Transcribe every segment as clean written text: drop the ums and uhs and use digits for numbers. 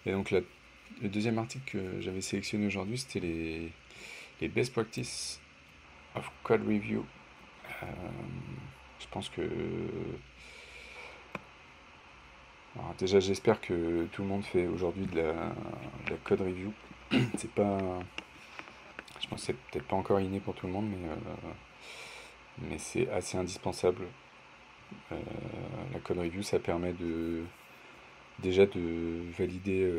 Et donc le deuxième article que j'avais sélectionné aujourd'hui, c'était les best practices of code review. Euh, je pense que... Alors déjà, j'espère que tout le monde fait aujourd'hui de la code review. C'est pas... Je pense que c'est peut-être pas encore inné pour tout le monde, mais c'est assez indispensable. Euh, la code review, ça permet déjà de valider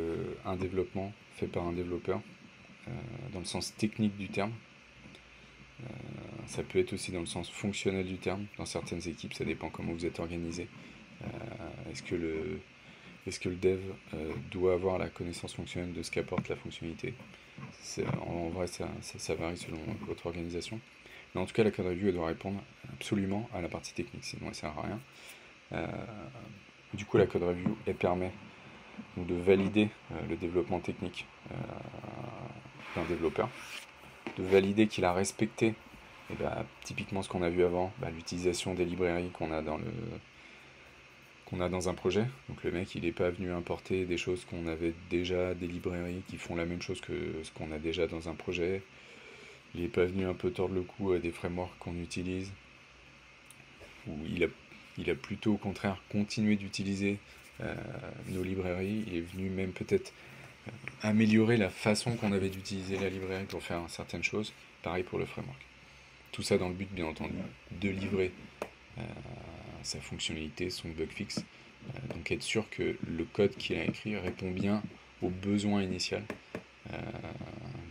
un développement fait par un développeur, dans le sens technique du terme. Ça peut être aussi dans le sens fonctionnel du terme, dans certaines équipes, ça dépend comment vous êtes organisé. Est-ce que est-ce que le dev doit avoir la connaissance fonctionnelle de ce qu'apporte la fonctionnalité? En vrai, ça varie selon votre organisation. Mais en tout cas, la code review, elle doit répondre absolument à la partie technique, sinon elle sert à rien. Euh, du coup, la code review, elle permet donc de valider le développement technique d'un développeur, de valider qu'il a respecté et bah, typiquement ce qu'on a vu avant, bah, l'utilisation des librairies qu'on a dans un projet. Donc le mec, il n'est pas venu importer des choses qu'on avait déjà, des librairies qui font la même chose que ce qu'on a déjà dans un projet. Il n'est pas venu un peu tordre le cou à des frameworks qu'on utilise. Ou il a plutôt au contraire continué d'utiliser nos librairies. Il est venu même peut-être améliorer la façon qu'on avait d'utiliser la librairie pour faire certaines choses. Pareil pour le framework. Tout ça dans le but, bien entendu, de livrer sa fonctionnalité, son bug fixe. Donc être sûr que le code qu'il a écrit répond bien aux besoins initial euh,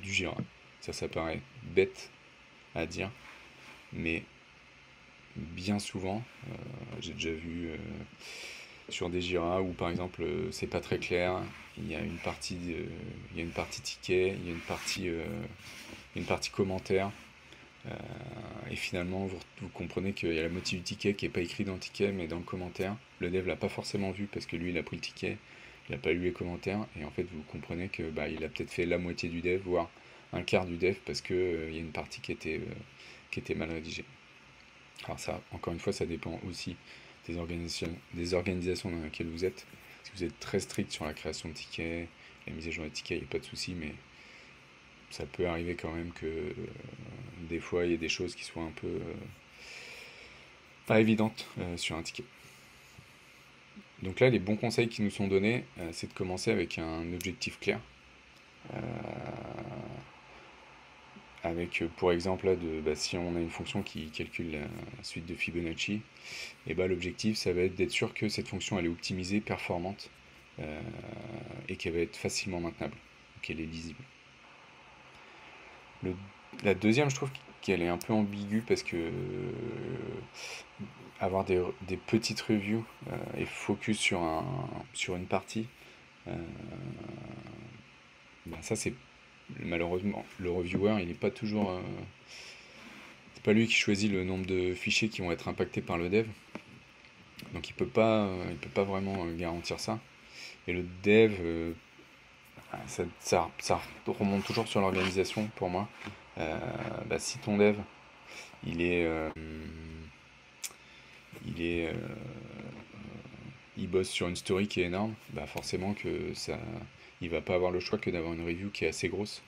du Jira. Ça paraît bête à dire, mais bien souvent, j'ai déjà vu sur des Jira où par exemple c'est pas très clair, il y a une partie ticket, il y a une partie commentaire, et finalement, vous comprenez qu'il y a la moitié du ticket qui n'est pas écrit dans le ticket, mais dans le commentaire. Le dev l'a pas forcément vu parce que lui, il a pris le ticket, il n'a pas lu les commentaires, et en fait, vous comprenez que bah, il a peut-être fait la moitié du dev, voire un quart du dev, parce que il y a une partie qui était mal rédigée. Alors ça, encore une fois, ça dépend aussi des organisations dans lesquelles vous êtes. Si vous êtes très strict sur la création de tickets, la mise à jour des tickets, il n'y a pas de souci, mais ça peut arriver quand même que des fois il y ait des choses qui soient un peu pas évidentes sur un ticket. Donc là, les bons conseils qui nous sont donnés, c'est de commencer avec un objectif clair. Euh, avec, pour exemple, là, bah, si on a une fonction qui calcule la suite de Fibonacci, et bah, l'objectif, ça va être d'être sûr que cette fonction elle est optimisée, performante, euh, et qu'elle va être facilement maintenable, qu'elle est lisible. Le, la deuxième, je trouve qu'elle est un peu ambiguë parce que avoir des petites reviews et focus sur une partie, euh, ben ça c'est malheureusement le reviewer il n'est pas toujours c'est pas lui qui choisit le nombre de fichiers qui vont être impactés par le dev, donc il peut pas vraiment garantir ça. Et le dev ça remonte toujours sur l'organisation pour moi. Bah, si ton dev il est il est il bosse sur une story qui est énorme, bah forcément que ça, il va pas avoir le choix que d'avoir une review qui est assez grosse.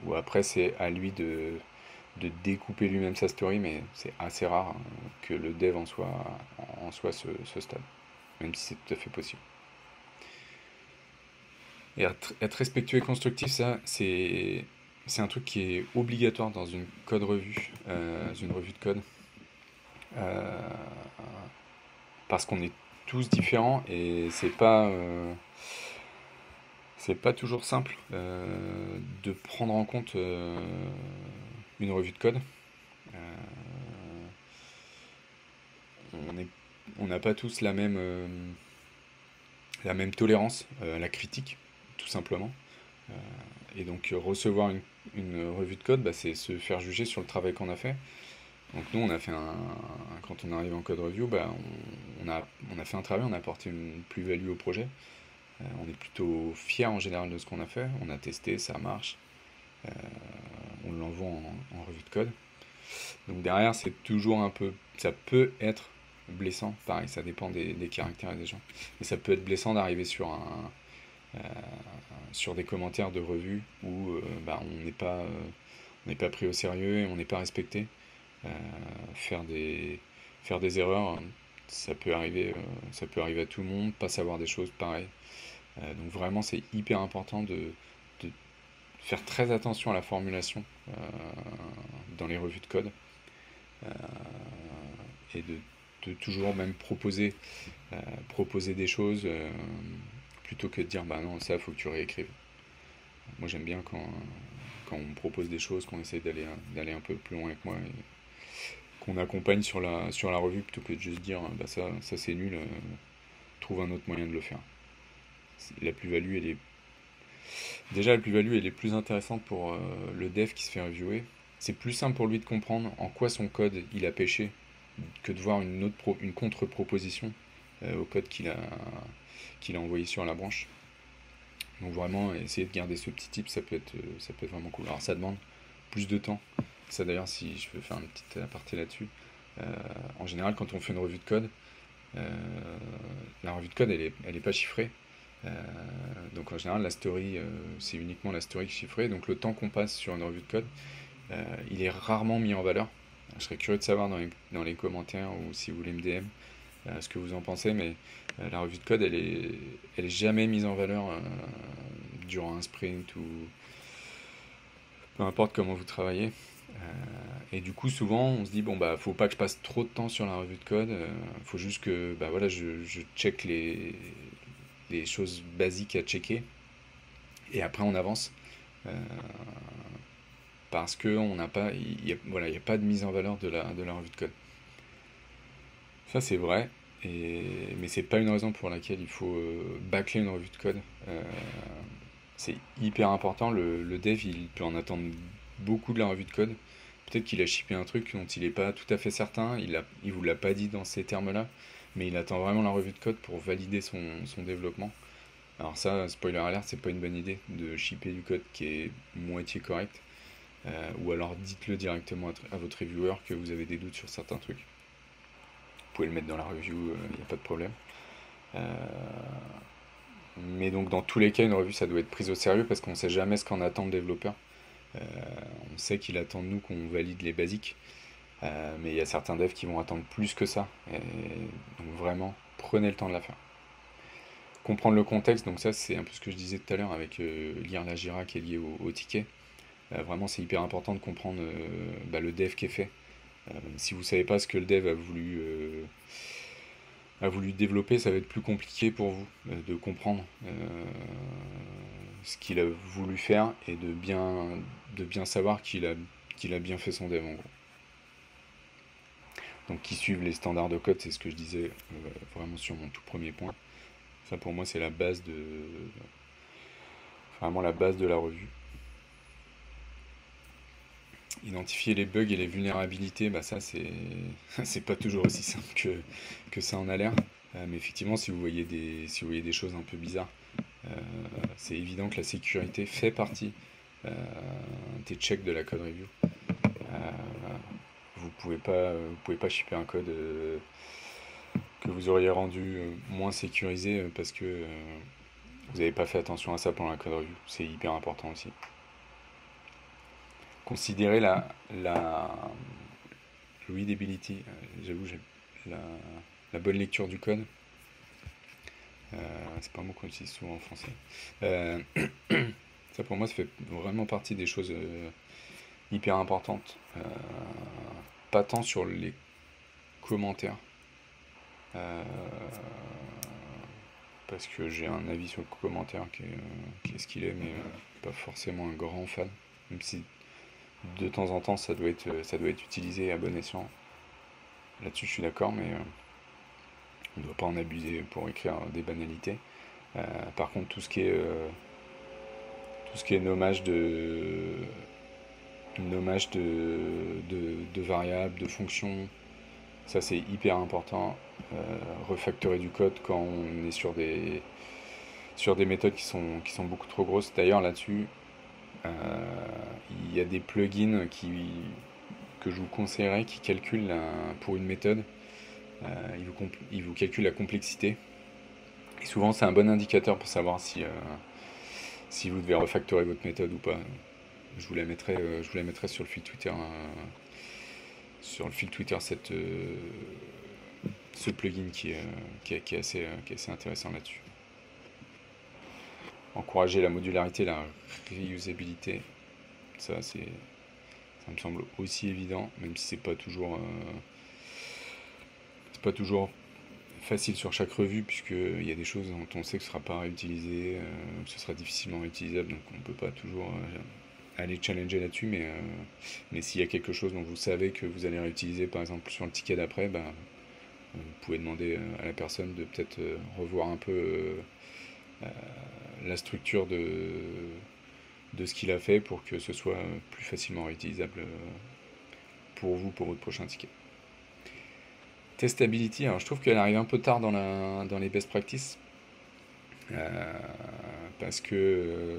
Ou après c'est à lui de découper lui-même sa story, mais c'est assez rare que le dev en soit ce stade, même si c'est tout à fait possible. Et être respectueux et constructif, ça c'est un truc qui est obligatoire dans une code revue, une revue de code, euh, parce qu'on est tous différents et c'est pas toujours simple de prendre en compte une revue de code. Euh, on est, on n'a pas tous la même tolérance à la critique, tout simplement. Et donc recevoir une revue de code, bah, c'est se faire juger sur le travail qu'on a fait. Donc nous, quand on arrive en code review, bah, on a fait un travail, on a apporté une plus-value au projet. On est plutôt fier en général de ce qu'on a fait. On a testé, ça marche. Euh, on l'envoie en revue de code. Donc derrière, c'est toujours un peu, ça peut être blessant. Pareil, ça dépend des caractères et des gens. Mais ça peut être blessant d'arriver sur sur des commentaires de revues où on n'est pas pris au sérieux et on n'est pas respecté. Euh, faire faire des erreurs, ça peut arriver à tout le monde, pas savoir des choses pareilles. Donc vraiment, c'est hyper important de faire très attention à la formulation dans les revues de code euh, et de toujours même proposer des choses plutôt que de dire bah non, ça, faut que tu réécrives. Moi, j'aime bien quand on me propose des choses, qu'on essaie d'aller un peu plus loin avec moi et qu'on accompagne sur la revue plutôt que de juste dire bah ça c'est nul, trouve un autre moyen de le faire. La plus-value, elle est déjà la plus-value, elle est plus intéressante pour le dev qui se fait reviewer. C'est plus simple pour lui de comprendre en quoi son code il a pêché que de voir une contre-proposition au code qu'il a envoyé sur la branche. Donc vraiment, essayer de garder ce petit tip, ça peut être vraiment cool. Alors ça demande plus de temps. Ça d'ailleurs, si je peux faire une petite aparté là-dessus, euh, en général, quand on fait une revue de code, euh, la revue de code, elle est pas chiffrée. Euh, donc en général, la story, c'est uniquement la story chiffrée. Donc le temps qu'on passe sur une revue de code, il est rarement mis en valeur. Je serais curieux de savoir dans les commentaires ou si vous voulez me DM ce que vous en pensez, mais la revue de code, elle est jamais mise en valeur durant un sprint ou peu importe comment vous travaillez. Et du coup, souvent, on se dit bon bah faut pas que je passe trop de temps sur la revue de code. Faut juste que bah voilà, je check les choses basiques à checker et après on avance euh, parce que on n'a pas, voilà, il y a pas de mise en valeur de la revue de code. Ça c'est vrai, mais c'est pas une raison pour laquelle il faut bâcler une revue de code. Euh, c'est hyper important. Le dev, il peut en attendre beaucoup de la revue de code. Peut-être qu'il a shippé un truc dont il n'est pas tout à fait certain, il vous l'a pas dit dans ces termes-là, mais il attend vraiment la revue de code pour valider son développement. Alors ça, spoiler alert, c'est pas une bonne idée de shipper du code qui est moitié correct, ou alors dites-le directement à votre reviewer que vous avez des doutes sur certains trucs. Vous pouvez le mettre dans la review, il n'y a pas de problème. Euh, mais donc dans tous les cas, une revue, ça doit être prise au sérieux parce qu'on ne sait jamais ce qu'en attend le développeur. Euh, on sait qu'il attend de nous qu'on valide les basiques, mais il y a certains devs qui vont attendre plus que ça. Et donc vraiment, prenez le temps de la faire. Comprendre le contexte, donc ça c'est un peu ce que je disais tout à l'heure avec lire la Jira qui est liée au ticket. Vraiment c'est hyper important de comprendre le dev qui est fait. Si vous ne savez pas ce que le dev a voulu développer, ça va être plus compliqué pour vous de comprendre ce qu'il a voulu faire et de bien savoir qu'il a bien fait son dev en gros. Donc qui suivent les standards de code, c'est ce que je disais vraiment sur mon tout premier point. Ça pour moi c'est vraiment la base de la revue. Identifier les bugs et les vulnérabilités, bah ça c'est c'est pas toujours aussi simple que ça en a l'air. Mais effectivement, si vous voyez des choses un peu bizarres, euh, c'est évident que la sécurité fait partie euh, des checks de la code review. Euh, vous pouvez pas shipper un code que vous auriez rendu moins sécurisé parce que vous n'avez pas fait attention à ça pendant la code review. C'est hyper important aussi. Considérer la readability, j'avoue, la, la bonne lecture du code. C'est pas un mot qu'on utilise souvent en français. Euh, Ça pour moi, ça fait vraiment partie des choses hyper importantes. Pas tant sur les commentaires, euh, parce que j'ai un avis sur le commentaire qui est ce qu'il est, mais pas forcément un grand fan. Même si de temps en temps ça doit être utilisé à bon escient. Là-dessus, je suis d'accord, mais on ne doit pas en abuser pour écrire des banalités. Par contre, tout ce qui est nommage de variables, de fonctions, ça c'est hyper important. Refactorer du code quand on est sur des méthodes qui sont beaucoup trop grosses. D'ailleurs, là-dessus, euh, il y a des plugins que je vous conseillerais qui calculent pour une méthode, il vous calcule la complexité. Et souvent, c'est un bon indicateur pour savoir si vous devez refactorer votre méthode ou pas. Je vous la mettrai sur le fil Twitter, ce plugin qui est assez intéressant là-dessus. Encourager la modularité, la reusabilité, ça me semble aussi évident, même si c'est pas toujours facile sur chaque revue, puisqu'il y a des choses dont on sait que ce ne sera pas réutilisé, que ce sera difficilement réutilisable, donc on ne peut pas toujours aller challenger là-dessus, mais s'il y a quelque chose dont vous savez que vous allez réutiliser, par exemple sur le ticket d'après, vous pouvez demander à la personne de peut-être revoir un peu la structure de ce qu'il a fait pour que ce soit plus facilement réutilisable pour vous, pour votre prochain ticket. Testability, alors je trouve qu'elle arrive un peu tard dans les best practices, parce que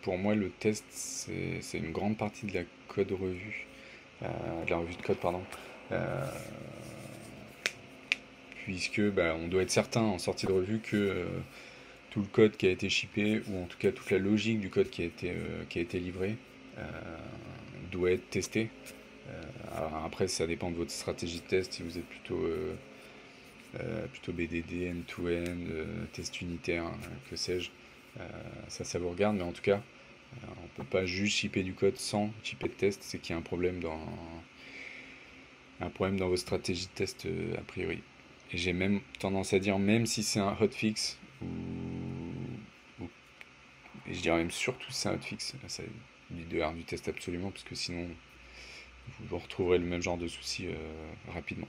pour moi le test c'est une grande partie de la code revue, de la revue de code pardon, puisque on doit être certain en sortie de revue que tout le code qui a été shippé, ou en tout cas toute la logique du code qui a été livré, doit être testé. Alors après, ça dépend de votre stratégie de test, si vous êtes plutôt BDD, end-to-end, test unitaire, que sais-je. Ça vous regarde, mais en tout cas, on ne peut pas juste shipper du code sans shipper de test, c'est qu'il y a un problème dans votre stratégie de test a priori. Et j'ai même tendance à dire, même si c'est un hotfix, et je dirais même surtout si c'est un hotfix, ça devient du test absolument, parce que sinon vous retrouverez le même genre de soucis rapidement.